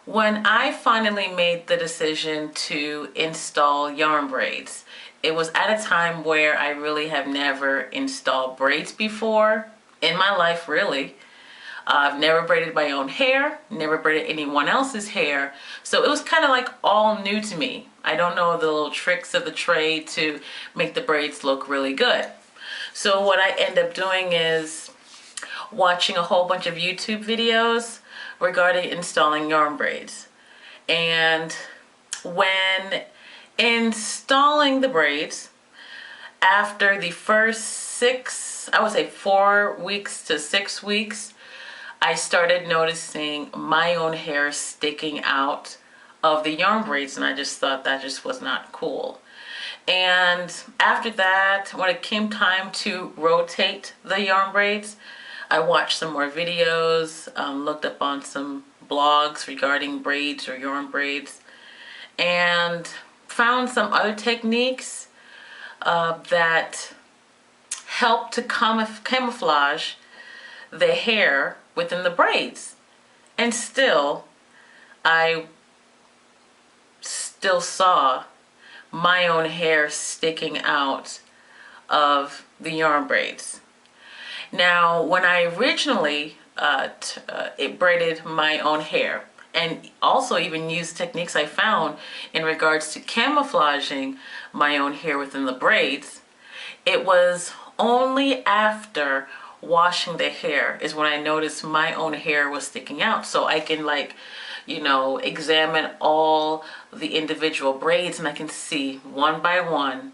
When I finally made the decision to install yarn braids, it was at a time where I really have never installed braids before in my life, really. I've never braided my own hair, never braided anyone else's hair, so it was kind of like all new to me. I don't know the little tricks of the trade to make the braids look really good. So what I end up doing is watching a whole bunch of YouTube videos regarding installing yarn braids. And when installing the braids, after the first I would say 4 weeks to 6 weeks, I started noticing my own hair sticking out of the yarn braids, and I just thought that just was not cool. And after that, when it came time to rotate the yarn braids, I watched some more videos, looked up on some blogs regarding braids or yarn braids, and found some other techniques that help to camouflage the hair within the braids. And I still saw my own hair sticking out of the yarn braids. Now, when I originally braided my own hair, and also even used techniques I found in regards to camouflaging my own hair within the braids, it was only after washing the hair is when I noticed my own hair was sticking out. So I can examine all the individual braids, and I can see one by one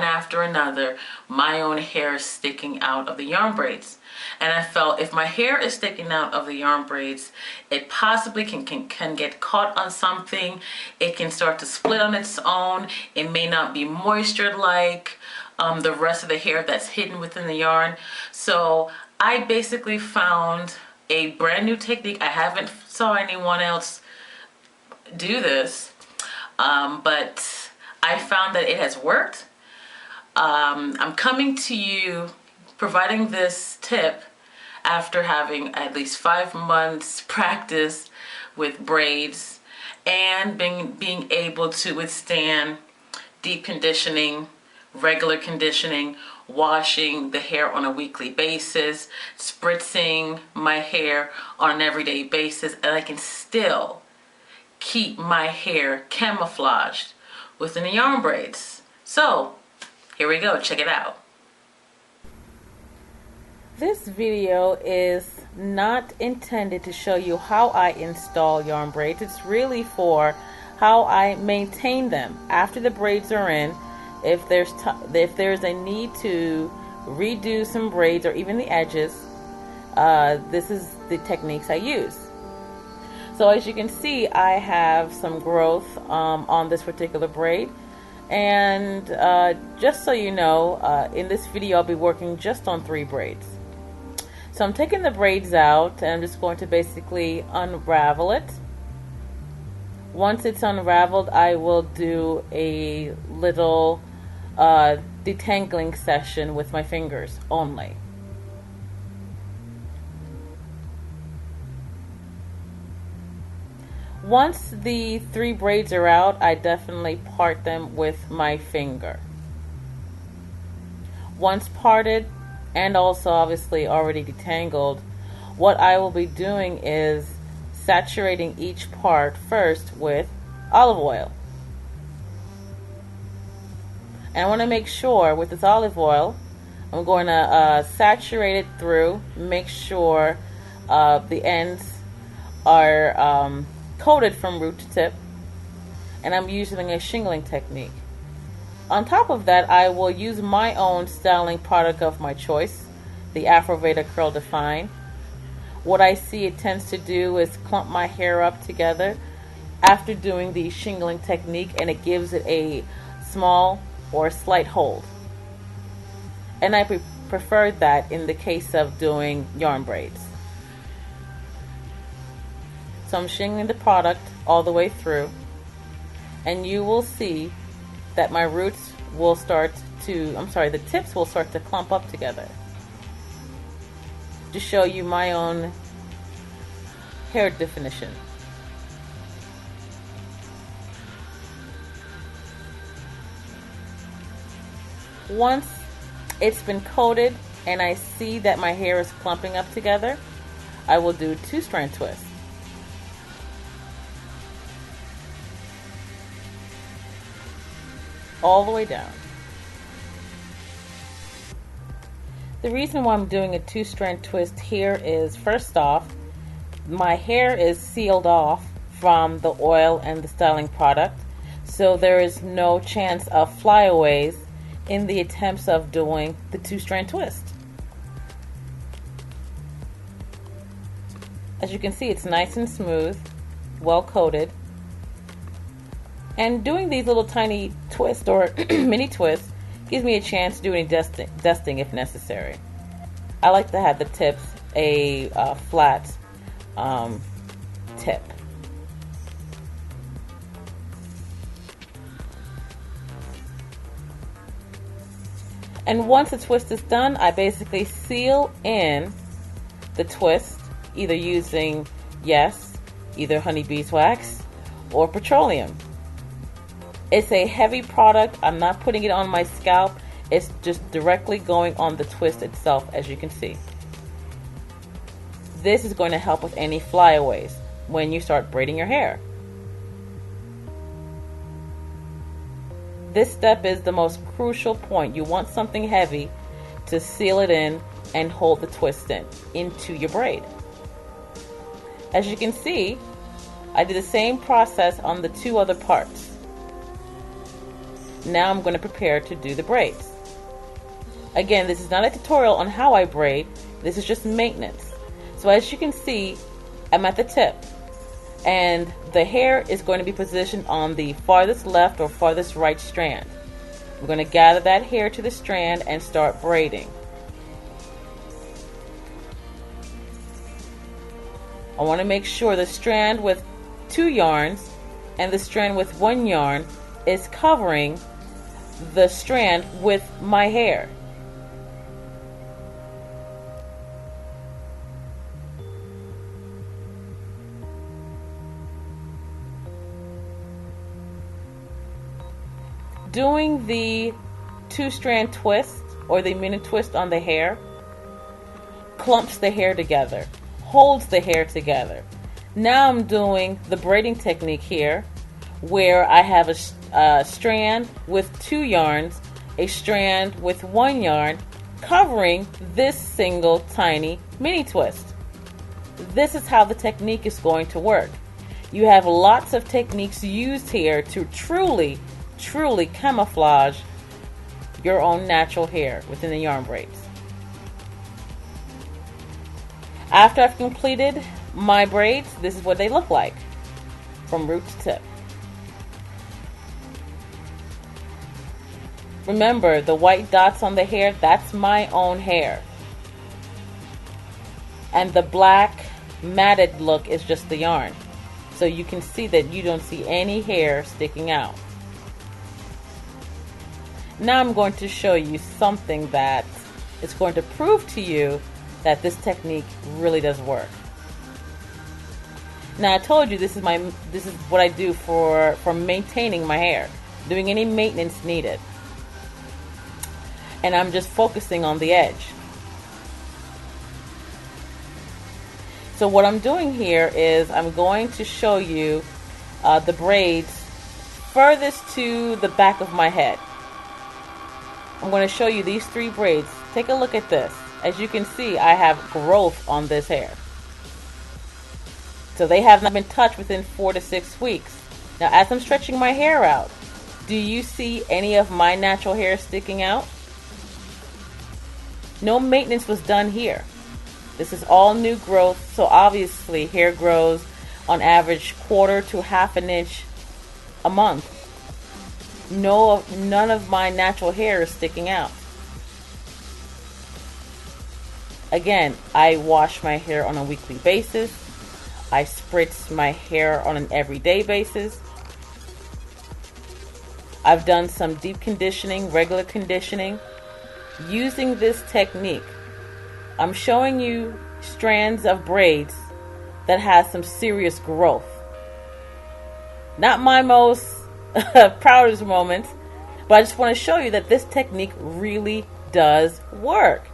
after another, my own hair sticking out of the yarn braids. And I felt if my hair is sticking out of the yarn braids, it possibly can get caught on something. It can start to split on its own. It may not be moisture like the rest of the hair that's hidden within the yarn. So I basically found a brand new technique. I haven't saw anyone else do this, but I found that it has worked. I'm coming to you providing this tip after having at least 5 months practice with braids and being able to withstand deep conditioning, regular conditioning, washing the hair on a weekly basis, spritzing my hair on an everyday basis, and I can still keep my hair camouflaged within the yarn braids. So here we go, check it out. This video is not intended to show you how I install yarn braids. It's really for how I maintain them after the braids are in. If there's a need to redo some braids or even the edges, this is the techniques I use. So as you can see, I have some growth on this particular braid. And just so you know, in this video I'll be working just on 3 braids. So I'm taking the braids out and I'm just going to basically unravel it. Once it's unraveled, I will do a little detangling session with my fingers only. Once the 3 braids are out, I definitely part them with my finger. Once parted and also obviously already detangled, what I will be doing is saturating each part first with olive oil. And I want to make sure with this olive oil, I'm going to saturate it through, make sure the ends are coated from root to tip, and I'm using a shingling technique. On top of that, I will use my own styling product of my choice, the Afroveda Curl Define. What I see it tends to do is clump my hair up together after doing the shingling technique, and it gives it a small or slight hold. And I prefer that in the case of doing yarn braids. So I'm shingling the product all the way through, and you will see that my roots will start to, the tips will start to clump up together. To show you my own hair definition. Once it's been coated and I see that my hair is clumping up together, I will do 2-strand twists. All the way down. The reason why I'm doing a 2-strand twist here is, first off, my hair is sealed off from the oil and the styling product, so there is no chance of flyaways in the attempts of doing the 2-strand twist. As you can see, it's nice and smooth, well coated, and doing these little tiny twists or mini twists gives me a chance to do any dusting if necessary. I like to have the tips a flat tip. And once the twist is done, I basically seal in the twist, either using, either honey beeswax or petroleum. It's a heavy product. I'm not putting it on my scalp. It's just directly going on the twist itself, as you can see. This is going to help with any flyaways when you start braiding your hair. This step is the most crucial point. You want something heavy to seal it in and hold the twist into your braid. As you can see, I did the same process on the 2 other parts. Now I'm going to prepare to do the braids. Again, this is not a tutorial on how I braid. This is just maintenance. So as you can see, I'm at the tip, and the hair is going to be positioned on the farthest left or farthest right strand. I'm going to gather that hair to the strand and start braiding. I want to make sure the strand with 2 yarns and the strand with 1 yarn is covering the strand with my hair. Doing the 2-strand twist or the mini twist on the hair clumps the hair together, holds the hair together. Now I'm doing the braiding technique here, where I have a strand with 2 yarns, a strand with 1 yarn, covering this single tiny mini twist. This is how the technique is going to work. You have lots of techniques used here to truly camouflage your own natural hair within the yarn braids. After I've completed my braids, this is what they look like from root to tip. Remember, the white dots on the hair, that's my own hair. And the black matted look is just the yarn. So you can see that you don't see any hair sticking out. Now I'm going to show you something that is going to prove to you that this technique really does work. Now I told you this is what I do for maintaining my hair, doing any maintenance needed. And I'm just focusing on the edge. So what I'm doing here is I'm going to show you the braids furthest to the back of my head. I'm going to show you these 3 braids. Take a look at this. As you can see, I have growth on this hair. So they have not been touched within 4 to 6 weeks. Now as I'm stretching my hair out, do you see any of my natural hair sticking out? No maintenance was done here. This is all new growth, so obviously hair grows on average 1/4 to 1/2 inch a month. None of my natural hair is sticking out. Again, I wash my hair on a weekly basis. I spritz my hair on an everyday basis. I've done some deep conditioning, regular conditioning. Using this technique, I'm showing you strands of braids that has some serious growth. Not my most proudest moments, But I just want to show you that this technique really does work.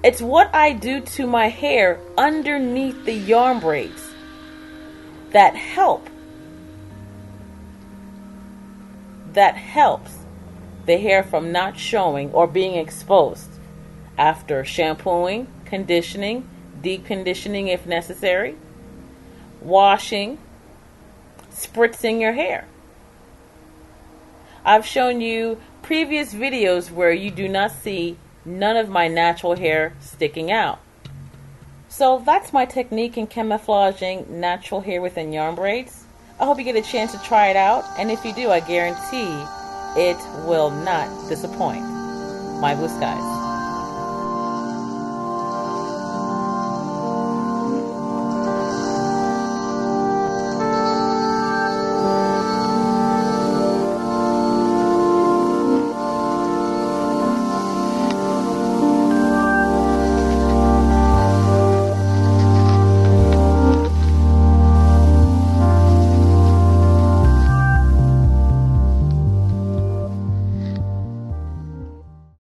It's what I do to my hair underneath the yarn braids that helps the hair from not showing or being exposed after shampooing, conditioning, deep conditioning if necessary, washing, spritzing your hair. I've shown you previous videos where you do not see none of my natural hair sticking out. So that's my technique in camouflaging natural hair within yarn braids. I hope you get a chance to try it out, and if you do, I guarantee it will not disappoint. My blue skies.